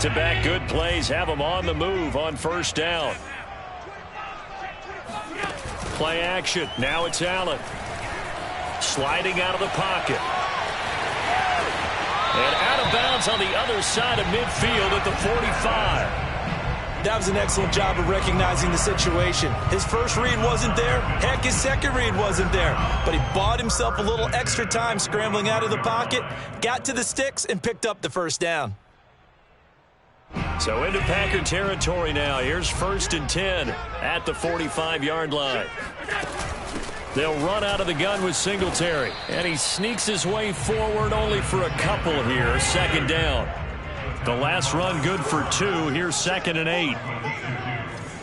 Back-to-back good plays have them on the move on first down. Play action. Now it's Allen. Sliding out of the pocket. And out of bounds on the other side of midfield at the 45. That was an excellent job of recognizing the situation. His first read wasn't there. Heck, his second read wasn't there. But he bought himself a little extra time scrambling out of the pocket, got to the sticks, and picked up the first down. So into Packer territory now. Here's 1st and 10 at the 45-yard line. They'll run out of the gun with Singletary. And he sneaks his way forward only for a couple here. 2nd down. The last run good for 2. Here's 2nd and 8.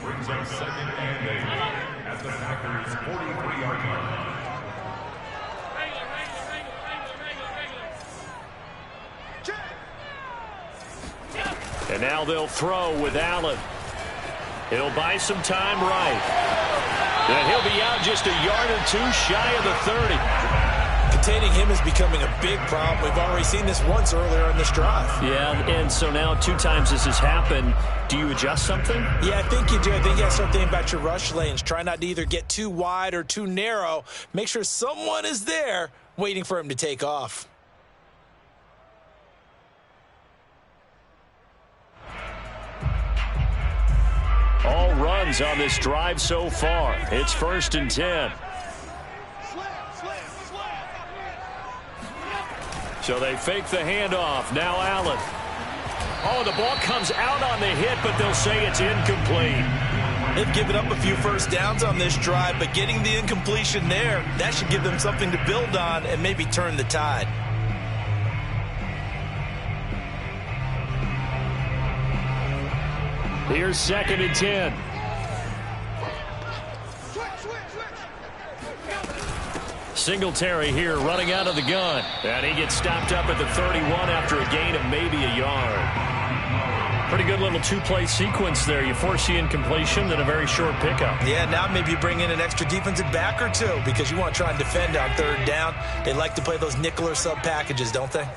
Brings up 2nd and 8 at the Packers' 43-yard line. And now they'll throw with Allen. He'll buy some time right. And he'll be out just a yard or 2 shy of the 30. Containing him is becoming a big problem. We've already seen this once earlier in this drive. Yeah, and so now 2 times this has happened. Do you adjust something? Yeah, I think you do. I think you got to start thinking about your rush lanes. Try not to either get too wide or too narrow. Make sure someone is there waiting for him to take off. All runs on this drive so far. It's 1st and 10. So they fake the handoff. Now Allen. Oh, the ball comes out on the hit, but they'll say it's incomplete. They've given up a few first downs on this drive, but getting the incompletion there, that should give them something to build on and maybe turn the tide. Here's 2nd and 10. Singletary here running out of the gun. And he gets stopped up at the 31 after a gain of maybe a yard. Pretty good little 2-play sequence there. You force the incompletion, then a very short pickup. Yeah, now maybe you bring in an extra defensive back or 2 because you want to try and defend on 3rd down. They like to play those nickel or sub packages, don't they?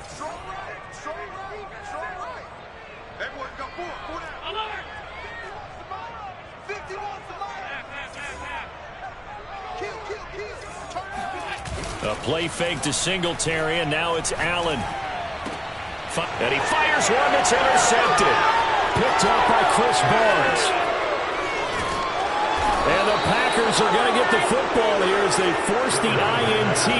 A play fake to Singletary, and now it's Allen. And he fires one that's intercepted. Picked up by Chris Barnes. And the Packers are going to get the football here as they force the INT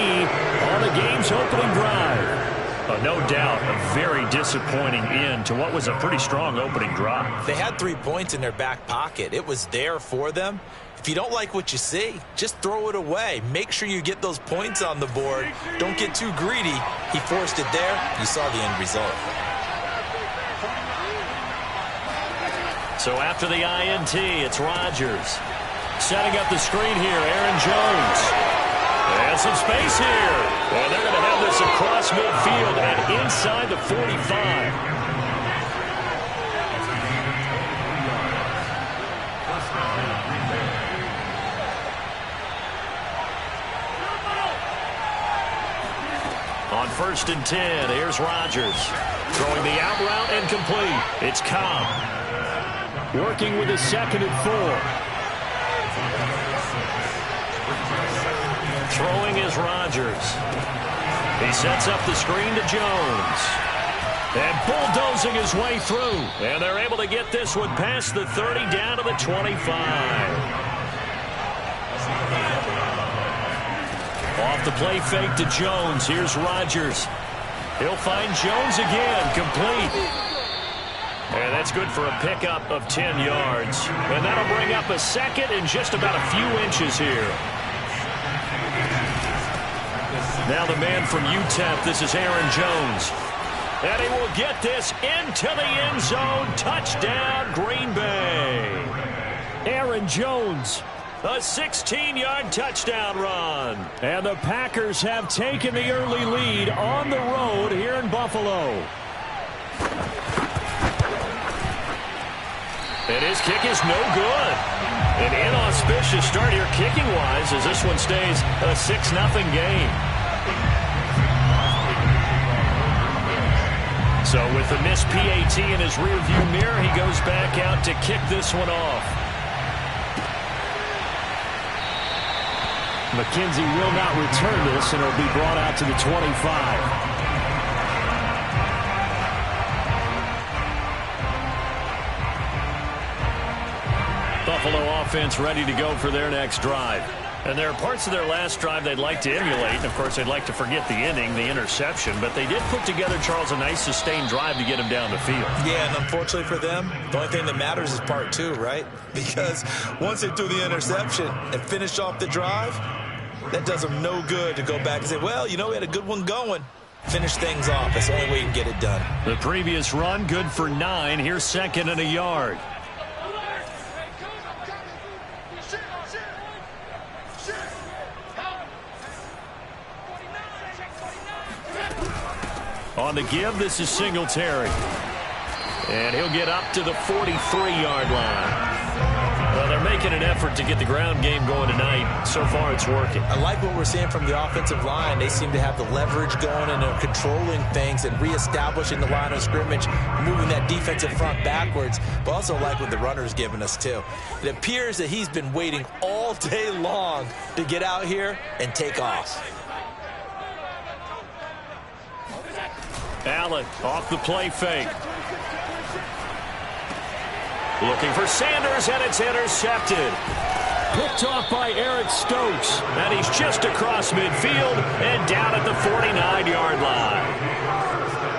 on the game's opening drive. No doubt a very disappointing end to what was a pretty strong opening drive. They had 3 points in their back pocket. It was there for them. If you don't like what you see, just throw it away. Make sure you get those points on the board. Don't get too greedy. He forced it there. You saw the end result. So after the INT, it's Rodgers. Setting up the screen here, Aaron Jones. And some space here. And they're going to have this across midfield and inside the 45. On 1st and 10, here's Rodgers. Throwing the out route and complete. It's Cobb. Working with his 2nd and 4. Throwing is Rodgers. He sets up the screen to Jones. And bulldozing his way through. And they're able to get this one past the 30 down to the 25. Off the play fake to Jones. Here's Rodgers. He'll find Jones again. Complete. And that's good for a pickup of 10 yards. And that'll bring up a 2nd and just about a few inches here. Now the man from UTEP. This is Aaron Jones. And he will get this into the end zone. Touchdown, Green Bay. Aaron Jones. A 16-yard touchdown run. And the Packers have taken the early lead on the road here in Buffalo. And his kick is no good. An inauspicious start here kicking-wise as this one stays a 6-0 game. So with the missed PAT in his rearview mirror, he goes back out to kick this one off. McKenzie will not return this, and it'll be brought out to the 25. Buffalo offense ready to go for their next drive. And there are parts of their last drive they'd like to emulate. And, of course, they'd like to forget the inning, the interception. But they did put together, Charles, a nice sustained drive to get him down the field. Yeah, and unfortunately for them, the only thing that matters is part two, right? Because once they threw the interception and finished off the drive, that does them no good to go back and say, well, you know, we had a good one going. Finish things off. That's the only way you can get it done. The previous run, good for 9. Here's 2nd and a yard. On the give, this is Singletary. And he'll get up to the 43-yard line. Well, they're making an effort to get the ground game going tonight. So far, it's working. I like what we're seeing from the offensive line. They seem to have the leverage going, and they're controlling things and reestablishing the line of scrimmage, moving that defensive front backwards. But also like what the runner's giving us, too. It appears that he's been waiting all day long to get out here and take off. Allen off the play fake. Looking for Sanders, and it's intercepted. Picked off by Eric Stokes. And he's just across midfield and down at the 49-yard line.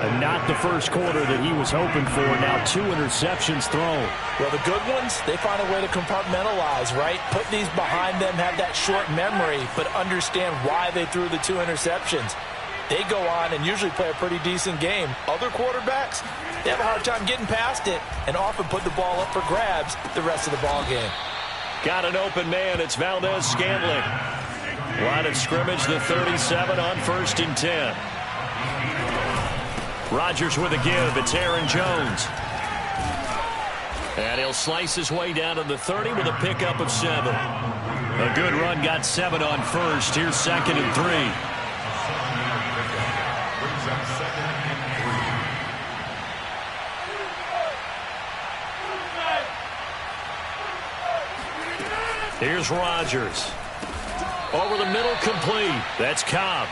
And not the first quarter that he was hoping for. Now 2 interceptions thrown. Well, the good ones, they find a way to compartmentalize, right? Put these behind them, have that short memory, but understand why they threw the 2 interceptions. They go on and usually play a pretty decent game. Other quarterbacks, they have a hard time getting past it and often put the ball up for grabs the rest of the ball game. Got an open man. It's Valdez-Scantling. Line of scrimmage, the 37 on 1st and 10. Rodgers with a give. It's Aaron Jones. And he'll slice his way down to the 30 with a pickup of 7. A good run, got 7 on 1st. Here's 2nd and 3. Here's Rodgers. Over the middle, complete. That's Cobb.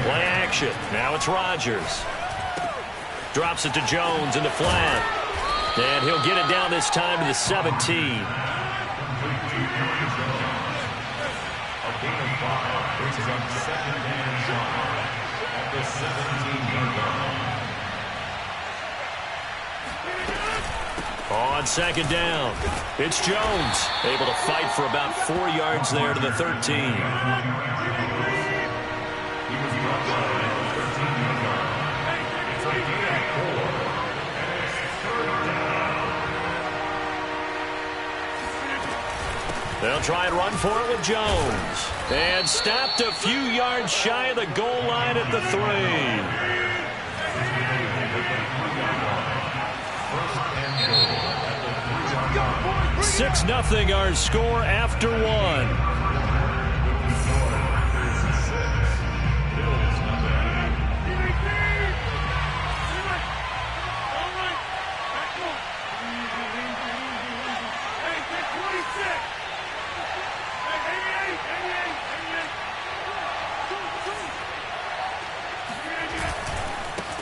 Play action. Now it's Rodgers. Drops it to Jones in the flat. And he'll get it down this time to the 17. On 2nd down, it's Jones, able to fight for about 4 yards there to the 13. They'll try and run for it with Jones. And stopped a few yards shy of the goal line at the 3. 6-0 our score after 1.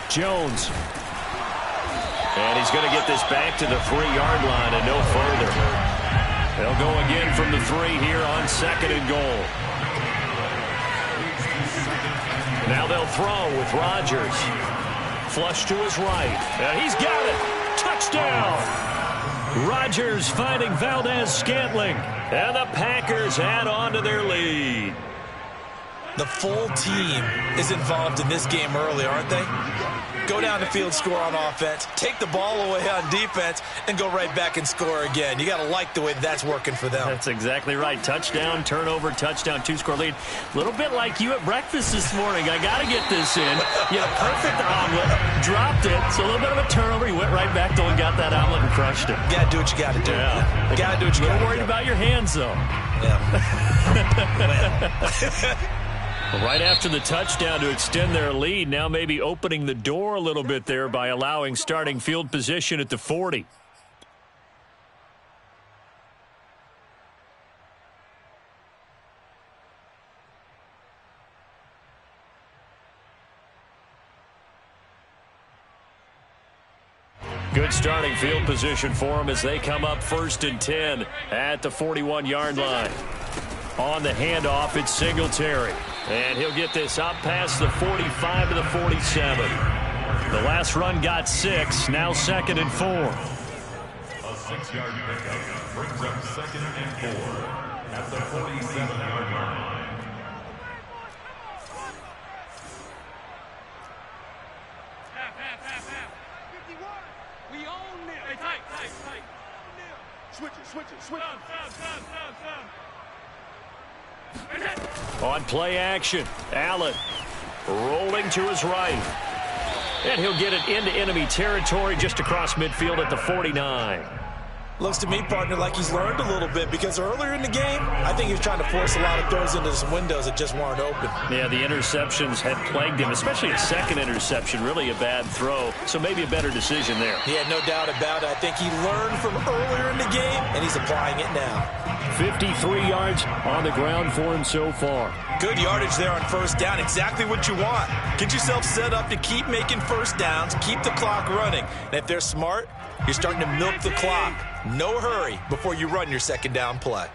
Jones. And he's going to get this back to the 3-yard line and no further. They'll go again from the 3 here on 2nd and goal. Now they'll throw with Rodgers. Flush to his right. And he's got it. Touchdown. Rodgers finding Valdez-Scantling. And the Packers add on to their lead. The full team is involved in this game early, aren't they? Go down the field, score on offense, take the ball away on defense, and go right back and score again. You got to like the way that's working for them. That's exactly right. Touchdown, turnover, touchdown, 2-score lead. A little bit like you at breakfast this morning. I got to get this in. You know, perfect omelet, dropped it. It's a little bit of a turnover. He went right back though and got that omelet and crushed it. You got to do what you got to do. Yeah. You got to do what you got to do. You're worried about your hands, though. Yeah. Well, right after the touchdown to extend their lead, now maybe opening the door a little bit there by allowing starting field position at the 40. Good starting field position for them as they come up 1st and 10 at the 41-yard line. On the handoff, it's Singletary. And he'll get this up past the 45 to the 47. The last run got 6, now 2nd and 4. A 6-yard pickup brings up 2nd and 4 at the 47-yard line. On play action, Allen rolling to his right. And he'll get it into enemy territory just across midfield at the 49. Looks to me, partner, like he's learned a little bit because earlier in the game, I think he was trying to force a lot of throws into some windows that just weren't open. Yeah, the interceptions had plagued him, especially a second interception, really a bad throw. So maybe a better decision there. Yeah, no doubt about it. I think he learned from earlier in the game, and he's applying it now. 53 yards on the ground for him so far. Good yardage there on 1st down. Exactly what you want. Get yourself set up to keep making 1st downs, keep the clock running. And if they're smart, you're starting to milk the clock. No hurry before you run your 2nd down play.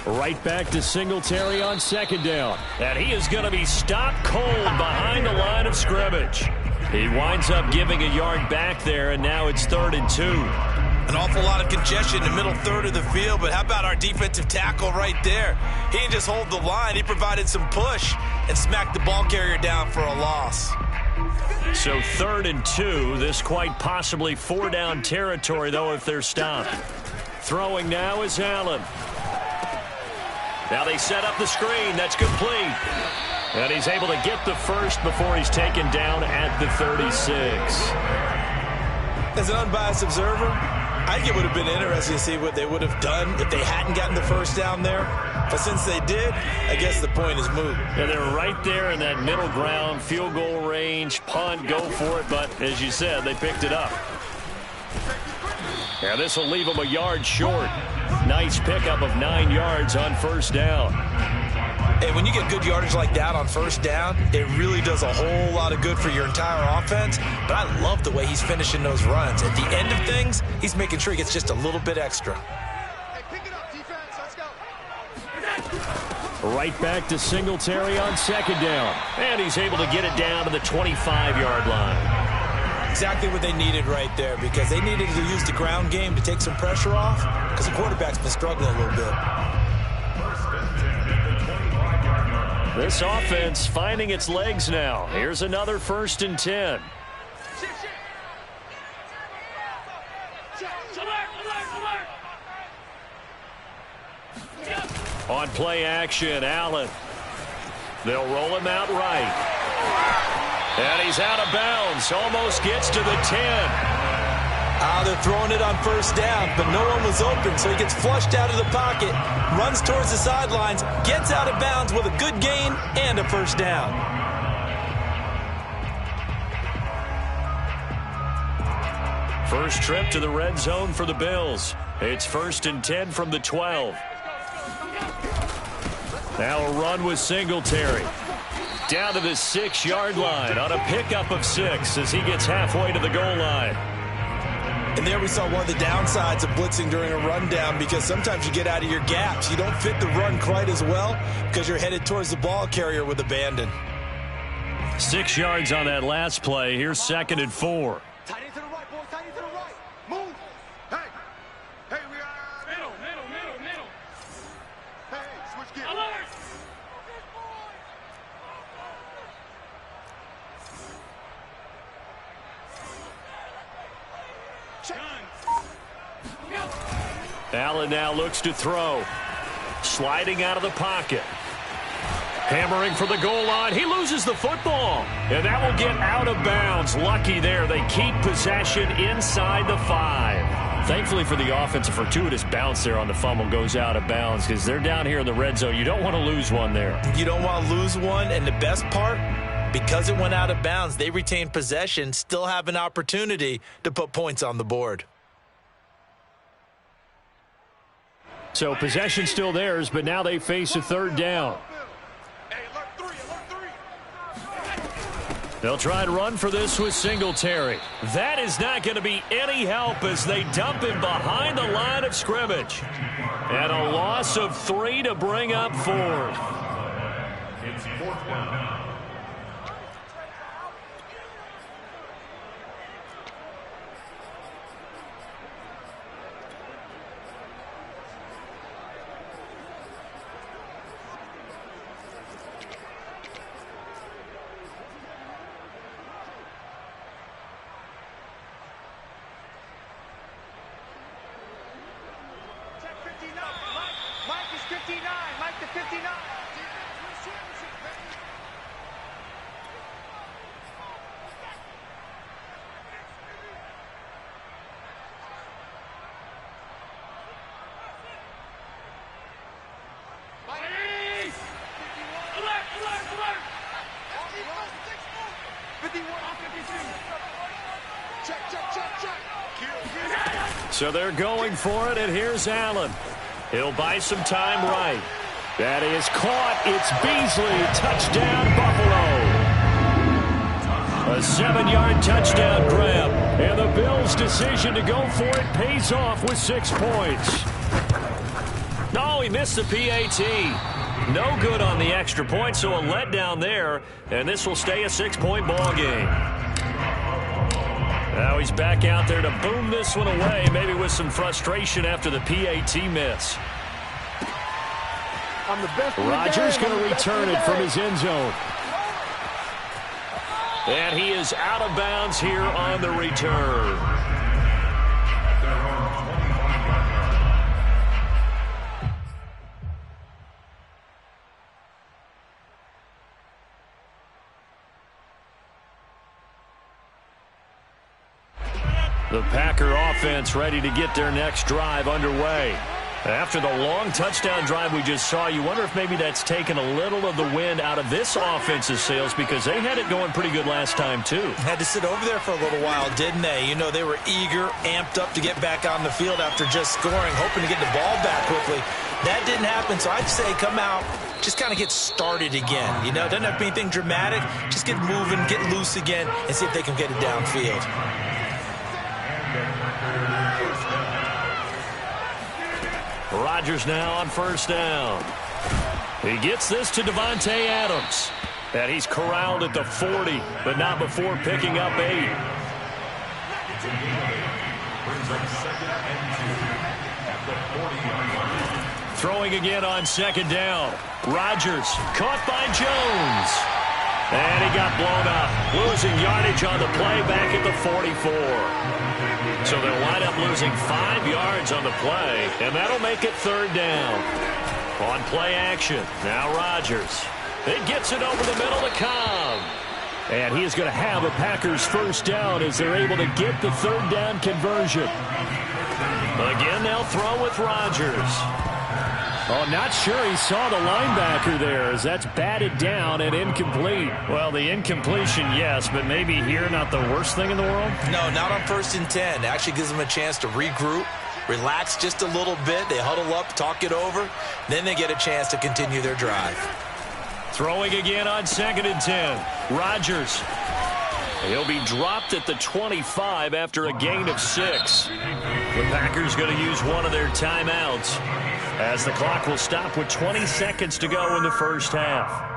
Right back to Singletary on 2nd down. And he is going to be stopped cold behind the line of scrimmage. He winds up giving a yard back there, and now it's 3rd and 2. An awful lot of congestion in the middle third of the field, but how about our defensive tackle right there? He didn't just hold the line. He provided some push and smacked the ball carrier down for a loss. So 3rd and 2. This quite possibly 4-down territory, though, if they're stopped. Throwing now is Allen. Now they set up the screen. That's complete. And he's able to get the first before he's taken down at the 36. As an unbiased observer, I think it would have been interesting to see what they would have done if they hadn't gotten the 1st down there. But since they did, I guess the point is moot. Yeah, they're right there in that middle ground, field goal range, punt, go for it. But as you said, they picked it up. Yeah, this will leave them a yard short. Nice pickup of 9 yards on 1st down. And when you get good yardage like that on 1st down, it really does a whole lot of good for your entire offense. But I love the way he's finishing those runs. At the end of things, he's making sure he gets just a little bit extra. Hey, pick it up, defense. Let's go. Right back to Singletary on 2nd down. And he's able to get it down to the 25-yard line. Exactly what they needed right there, because they needed to use the ground game to take some pressure off, because the quarterback's been struggling a little bit. This offense finding its legs now. Here's another 1st and 10. On play action, Allen. They'll roll him out right. And he's out of bounds. Almost gets to the 10. They're throwing it on 1st down, but no one was open, so he gets flushed out of the pocket, runs towards the sidelines, gets out of bounds with a good gain and a 1st down. First trip to the red zone for the Bills. It's 1st and 10 from the 12. Now a run with Singletary. Down to the 6-yard line on a pickup of 6 as he gets halfway to the goal line. And there we saw one of the downsides of blitzing during a rundown, because sometimes you get out of your gaps. You don't fit the run quite as well because you're headed towards the ball carrier with abandon. 6 yards on that last play. Here's 2nd and 4. Tight end to the right, boys. Tight end to the right. Move. Hey. Hey, we are. Middle. Hey, switch gears. Alert. Allen now looks to throw. Sliding out of the pocket. Hammering for the goal line. He loses the football. And that will get out of bounds. Lucky there. They keep possession inside the 5. Thankfully for the offense, a fortuitous bounce there on the fumble goes out of bounds because they're down here in the red zone. You don't want to lose one there. You don't want to lose one. And the best part, because it went out of bounds, they retain possession, still have an opportunity to put points on the board. So possession still theirs, but now they face a third down. They'll try to run for this with Singletary. That is not going to be any help as they dump him behind the line of scrimmage. And a loss of 3 to bring up 4. It's 4th down. So they're going for it, and here's Allen. He'll buy some time right. That is caught. It's Beasley. Touchdown, Buffalo. A 7-yard touchdown grab. And the Bills' decision to go for it pays off with 6 points. No, he missed the PAT. No good on the extra point, so a letdown there. And this will stay a 6-point ball game. Now he's back out there to boom this one away, maybe with some frustration after the PAT miss. Rodgers going to return it from his end zone. And he is out of bounds here on the return. The Packer offense ready to get their next drive underway. After the long touchdown drive we just saw, you wonder if maybe that's taken a little of the wind out of this offense's sails because they had it going pretty good last time, too. Had to sit over there for a little while, didn't they? You know, they were eager, amped up to get back on the field after just scoring, hoping to get the ball back quickly. That didn't happen, so I'd say come out, just kind of get started again. You know, doesn't have to be anything dramatic. Just get moving, get loose again, and see if they can get it downfield. Rodgers now on first down. He gets this to Davante Adams. And he's corralled at the 40, but not before picking up 8. Brings up 2nd and 2 at the 40-yard line. Throwing again on 2nd down. Rodgers caught by Jones. And he got blown up. Losing yardage on the play back at the 44. So they'll wind up losing 5 yards on the play, and that'll make it 3rd down. On play action, now Rodgers. It gets it over the middle to Cobb. And he is going to have a Packers first down as they're able to get the 3rd down conversion. Again, they'll throw with Rodgers. Oh, not sure he saw the linebacker there as that's batted down and incomplete. Well, the incompletion, yes, but maybe here not the worst thing in the world? No, not on 1st and 10. It actually gives them a chance to regroup, relax just a little bit. They huddle up, talk it over. Then they get a chance to continue their drive. Throwing again on 2nd and 10. Rodgers. He'll be dropped at the 25 after a gain of 6. The Packers going to use one of their timeouts as the clock will stop with 20 seconds to go in the first half.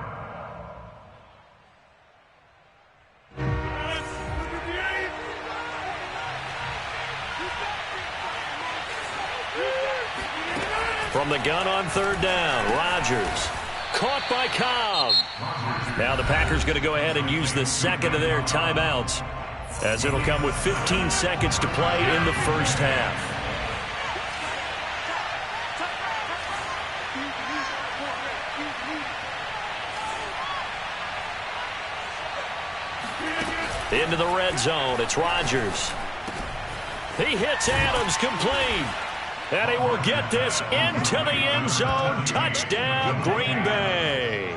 From the gun on 3rd down, Rodgers. Caught by Cobb. Now the Packers going to go ahead and use the second of their timeouts as it'll come with 15 seconds to play in the first half. Into the red zone, it's Rodgers. He hits Adams complete. And he will get this into the end zone. Touchdown, Green Bay.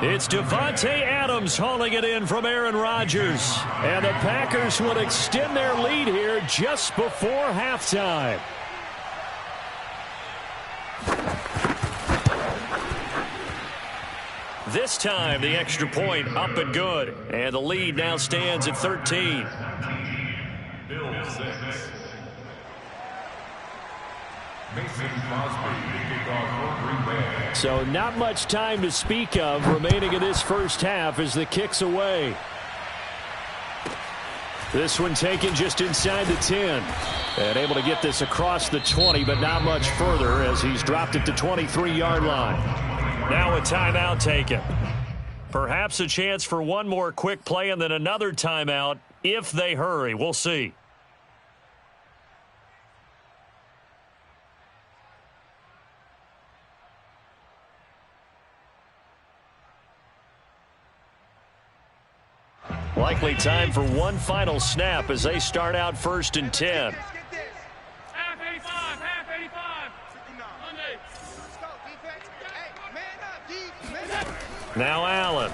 It's Davante Adams hauling it in from Aaron Rodgers. And the Packers will extend their lead here just before halftime. This time, the extra point up and good. And the lead now stands at 13. Bill 6. Mason Crosby, the kickoff for Green Bay. So not much time to speak of remaining in this first half as the kick's away. This one taken just inside the 10. And able to get this across the 20, but not much further as he's dropped it to 23-yard line. Now a timeout taken. Perhaps a chance for one more quick play and then another timeout if they hurry. We'll see. Likely time for one final snap as they start out 1st and 10. Half 85, half 85. Monday. Hey, man up, Now Allen.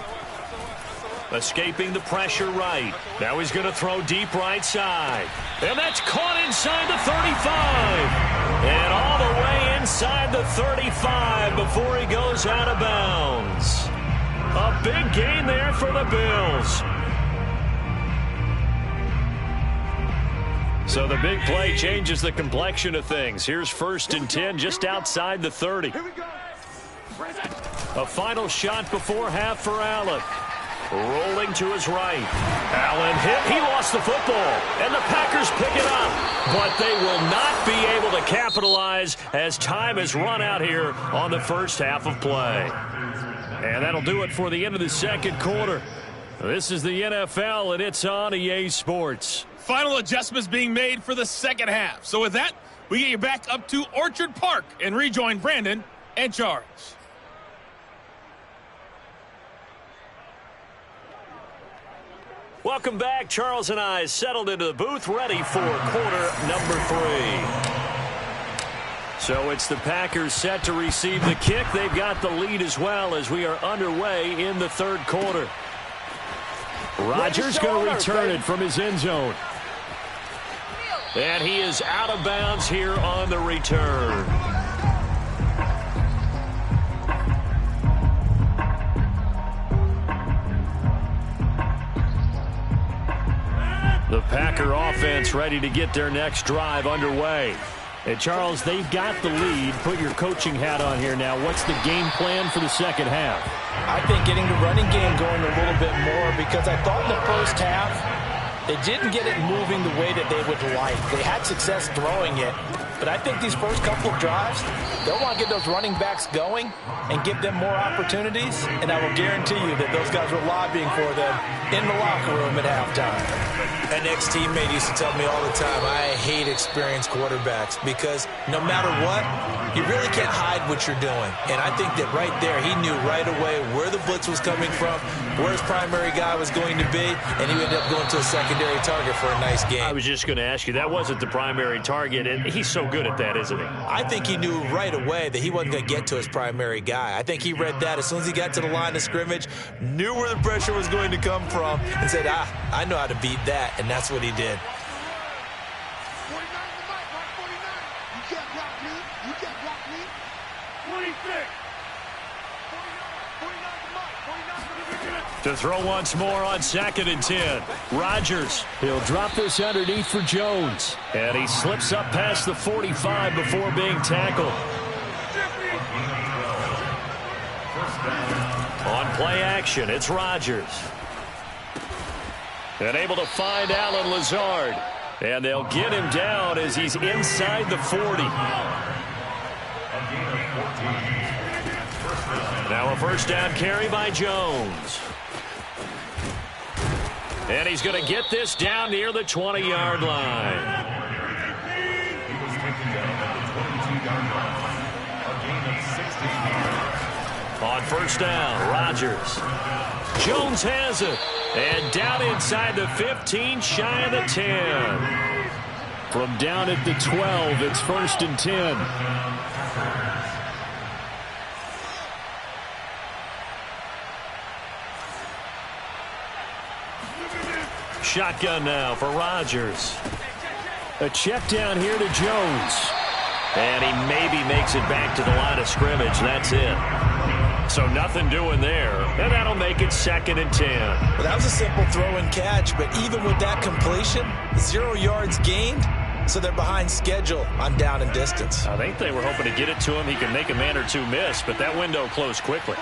Escaping the pressure right. Now he's going to throw deep right side. And that's caught inside the 35. And all the way inside the 35 before he goes out of bounds. A big gain there for the Bills. So the big play changes the complexion of things. Here's 1st and 10 just outside the 30. A final shot before half for Allen. Rolling to his right. Allen hit. He lost the football. And the Packers pick it up. But they will not be able to capitalize as time has run out here on the first half of play. And that'll do it for the end of the second quarter. This is the NFL, and it's on EA Sports. Final adjustments being made for the second half. So with that, we get you back up to Orchard Park and rejoin Brandon and Charles. Welcome back. Charles and I settled into the booth, ready for quarter number 3. So it's the Packers set to receive the kick. They've got the lead as well as we are underway in the third quarter. Rodgers going to return it from his end zone. And he is out of bounds here on the return. The Packer offense ready to get their next drive underway. And Charles, they've got the lead. Put your coaching hat on here now. What's the game plan for the second half? I think getting the running game going a little bit more, because I thought in the first half they didn't get it moving the way that they would like. They had success throwing it, but I think these first couple of drives, they'll want to get those running backs going and give them more opportunities, and I will guarantee you that those guys were lobbying for them in the locker room at halftime. An ex-teammate used to tell me all the time, I hate experienced quarterbacks because no matter what, you really can't hide what you're doing. And I think that right there, he knew right away where the blitz was coming from, where his primary guy was going to be, and he ended up going to a secondary target for a nice game. I was just going to ask you, that wasn't the primary target, and he's so good at that, isn't he? I think he knew right away that he wasn't going to get to his primary guy. I think he read that as soon as he got to the line of scrimmage, knew where the pressure was going to come from, and said, I know how to beat that, and that's what he did. 49 to Mike, 149. You can't block me. You can't block me. 26. 49 to Mike, 49 to the To throw once more on 2nd and 10. Rodgers, he'll drop this underneath for Jones. And he slips up past the 45 before being tackled. On play action, it's Rodgers. And able to find Allen Lazard. And they'll get him down as he's inside the 40. Now a first down carry by Jones. And he's going to get this down near the 20-yard line. He was taken down at the 22-yard line. A gain of 16. On first down, Rodgers. Jones has it. And down inside the 15, shy of the 10. From down at the 12, it's 1st and 10. Shotgun now for Rodgers. A check down here to Jones. And he maybe makes it back to the line of scrimmage. That's it. So nothing doing there. And that'll make it 2nd and 10. Well, that was a simple throw and catch, but even with that completion, 0 yards gained, so they're behind schedule on down and distance. I think they were hoping to get it to him. He could make a man or two miss, but that window closed quickly.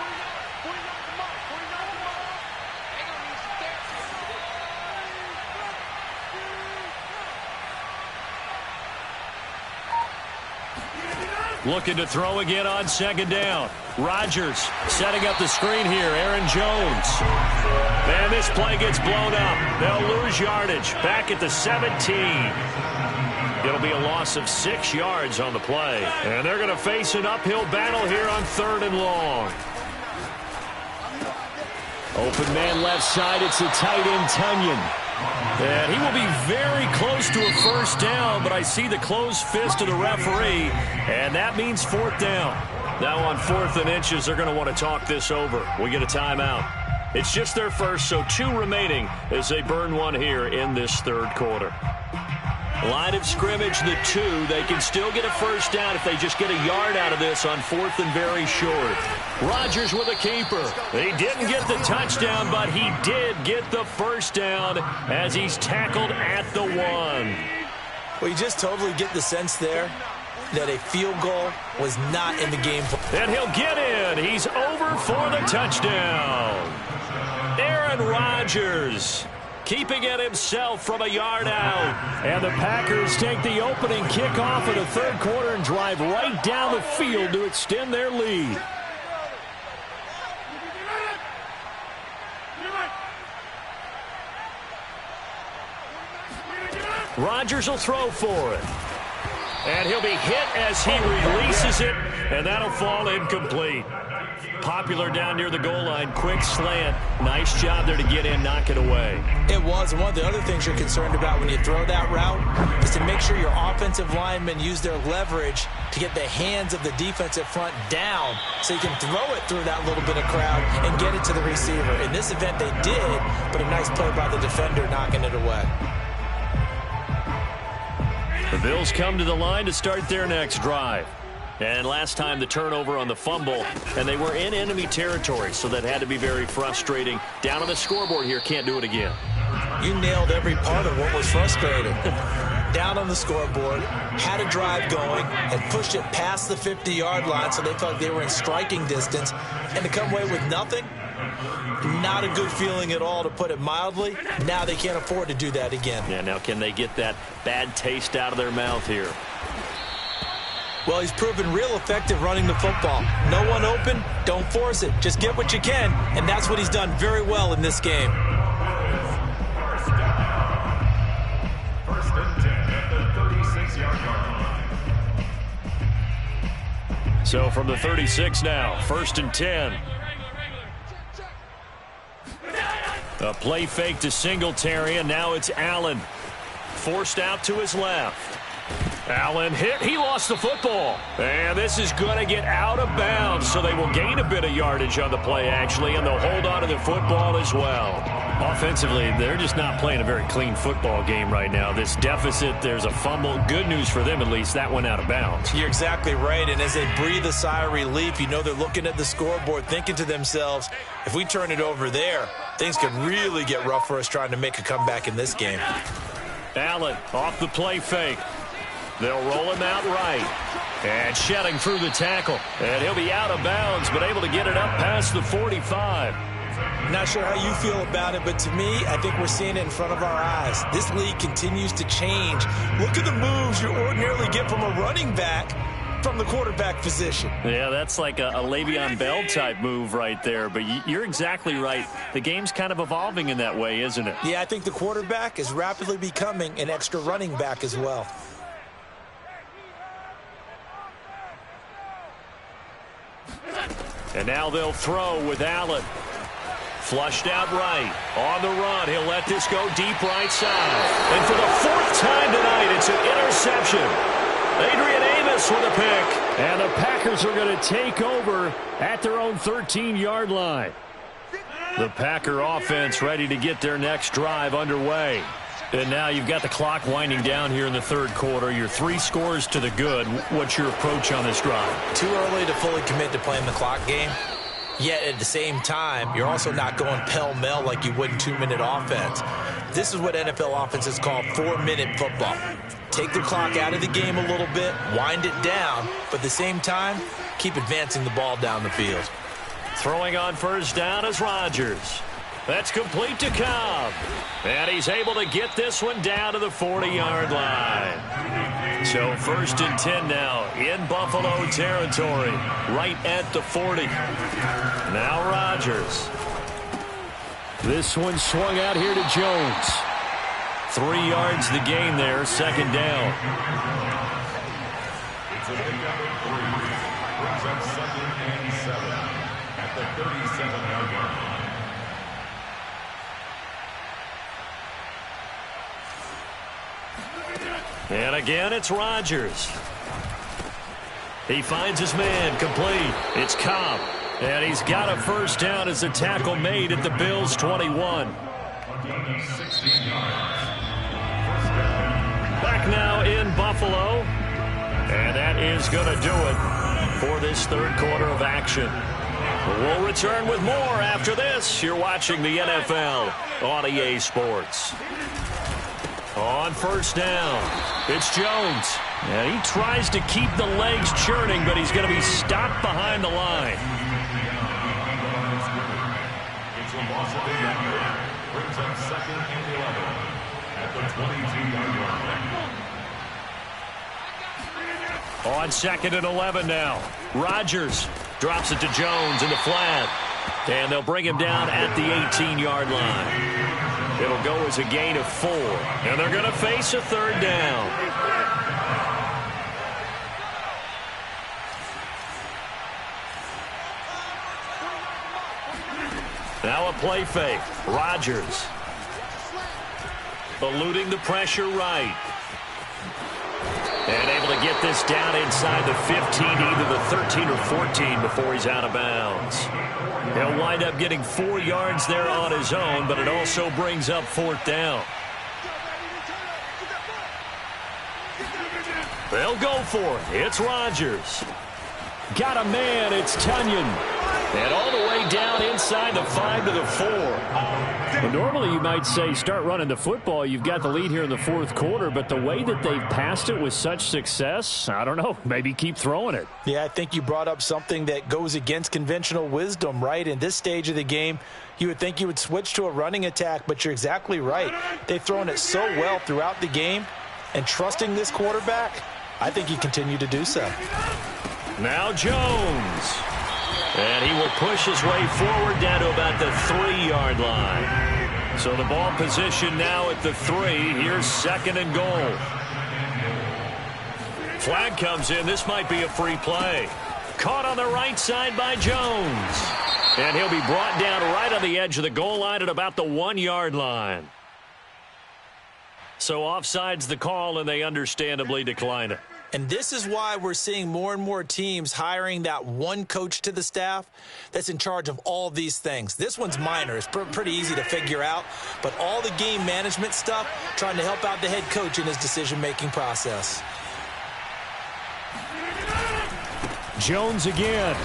Looking to throw again on 2nd down. Rodgers setting up the screen here. Aaron Jones. And this play gets blown up. They'll lose yardage. Back at the 17. It'll be a loss of 6 yards on the play. And they're going to face an uphill battle here on 3rd and long. Open man left side. It's the tight end, Tunyon. And he will be very close to a 1st down, but I see the closed fist of the referee, and that means 4th down. Now on 4th and inches, they're going to want to talk this over. We get a timeout. It's just their first, so 2 remaining as they burn one here in this 3rd quarter. Line of scrimmage, the 2. They can still get a 1st down if they just get a yard out of this on 4th and very short. Rodgers with a keeper. He didn't get the touchdown, but he did get the 1st down as he's tackled at the 1. Well, you just totally get the sense there that a field goal was not in the game. And he'll get in. He's over for the touchdown. Aaron Rodgers keeping it himself from a yard out. And the Packers take the opening kickoff of the 3rd quarter and drive right down the field to extend their lead. Rodgers will throw for it. And he'll be hit as he releases it, and that'll fall incomplete. Popular down near the goal line, quick slant. Nice job there to get in, knock it away. It was, and one of the other things you're concerned about when you throw that route is to make sure your offensive linemen use their leverage to get the hands of the defensive front down so you can throw it through that little bit of crowd and get it to the receiver. In this event, they did, but a nice play by the defender knocking it away. The Bills come to the line to start their next drive. And last time the turnover on the fumble, and they were in enemy territory, so that had to be very frustrating. Down on the scoreboard here, can't do it again. You nailed every part of what was frustrating. Down on the scoreboard, had a drive going, and pushed it past the 50-yard line so they felt like they were in striking distance, and to come away with nothing, not a good feeling at all, to put it mildly. Now they can't afford to do that again. Yeah, now can they get that bad taste out of their mouth here? Well, he's proven real effective running the football. No one open, don't force it. Just get what you can, and that's what he's done very well in this game. First and 10 at the 36-yard line. So from the 36 now, 1st and 10. A play fake to Singletary, and now it's Allen. Forced out to his left. Allen hit. He lost the football. And this is going to get out of bounds, so they will gain a bit of yardage on the play, actually, and they'll hold on to the football as well. Offensively, they're just not playing a very clean football game right now. This deficit, there's a fumble. Good news for them, at least. That went out of bounds. You're exactly right, and as they breathe a sigh of relief, you know they're looking at the scoreboard, thinking to themselves, if we turn it over there, things could really get rough for us trying to make a comeback in this game. Allen off the play fake. They'll roll him out right. And shedding through the tackle. And he'll be out of bounds, but able to get it up past the 45. Not sure how you feel about it, but to me, I think we're seeing it in front of our eyes. This league continues to change. Look at the moves you ordinarily get from a running back from the quarterback position. Yeah, that's like a Le'Veon Bell type move right there. But you're exactly right. The game's kind of evolving in that way, isn't it? Yeah, I think the quarterback is rapidly becoming an extra running back as well. And now they'll throw with Allen. Flushed out right. On the run, he'll let this go deep right side. And for the fourth time tonight, it's an interception. Adrian Amos with a pick. And the Packers are going to take over at their own 13-yard line. The Packer offense ready to get their next drive underway. And now you've got the clock winding down here in the third quarter. You're 3 scores to the good. What's your approach on this drive? Too early to fully commit to playing the clock game. Yet at the same time, you're also not going pell-mell like you would in 2-minute offense. This is what NFL offenses call 4-minute football. Take the clock out of the game a little bit, wind it down, but at the same time, keep advancing the ball down the field. Throwing on first down is Rodgers. That's complete to Cobb. And he's able to get this one down to the 40-yard line. So 1st and 10 now in Buffalo territory, right at the 40. Now Rodgers. This one swung out here to Jones. 3 yards the gain there, 2nd down. It's a pickup of 3. Brings up 2nd and 7 at the 37-yard line. And again, it's Rodgers. He finds his man, complete. It's Cobb. And he's got a first down as the tackle made at the Bills' 21. Back now in Buffalo. And that is going to do it for this third quarter of action. We'll return with more after this. You're watching the NFL on EA Sports. On first down, it's Jones. And he tries to keep the legs churning, but he's going to be stopped behind the line. It's a loss of 8. Brings up 2nd and 11 at the 22-yard line. On 2nd and 11 now. Rodgers drops it to Jones in the flat. And they'll bring him down at the 18-yard line. It'll go as a gain of 4. And they're going to face a 3rd down. Now a play fake. Rodgers. Eluding the pressure right. And able to get this down inside the 15, either the 13 or 14 before he's out of bounds. He'll wind up getting 4 yards there on his own, but it also brings up 4th down. They'll go for it. It's Rodgers. Got a man. It's Tunyon. And all the way down inside the 5 to the 4. Well, normally you might say start running the football. You've got the lead here in the fourth quarter, but the way that they've passed it with such success, I don't know, maybe keep throwing it. Yeah, I think you brought up something that goes against conventional wisdom, right? In this stage of the game, you would think you would switch to a running attack, but you're exactly right. They've thrown it so well throughout the game, and trusting this quarterback, I think you continue to do so. Now Jones. And he will push his way forward down to about the 3-yard line. So the ball position now at the 3. Here's 2nd and goal. Flag comes in. This might be a free play. Caught on the right side by Jones. And he'll be brought down right on the edge of the goal line at about the 1-yard line. So offside's the call, and they understandably decline it. And this is why we're seeing more and more teams hiring that one coach to the staff that's in charge of all these things. This one's minor. It's pretty easy to figure out. But all the game management stuff, trying to help out the head coach in his decision-making process. Jones again.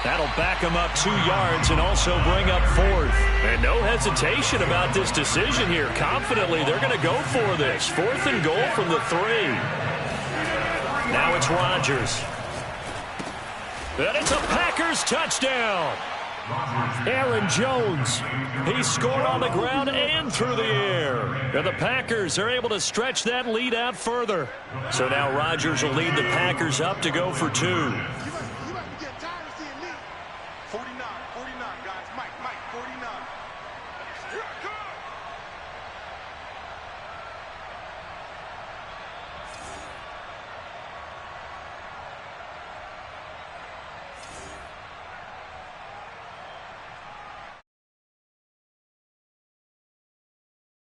That'll back him up 2 yards and also bring up 4th. And no hesitation about this decision here. Confidently, they're going to go for this. 4th and goal from the 3. Now it's Rodgers. And it's a Packers touchdown. Aaron Jones. He scored on the ground and through the air. And the Packers are able to stretch that lead out further. So now Rodgers will lead the Packers up to go for 2.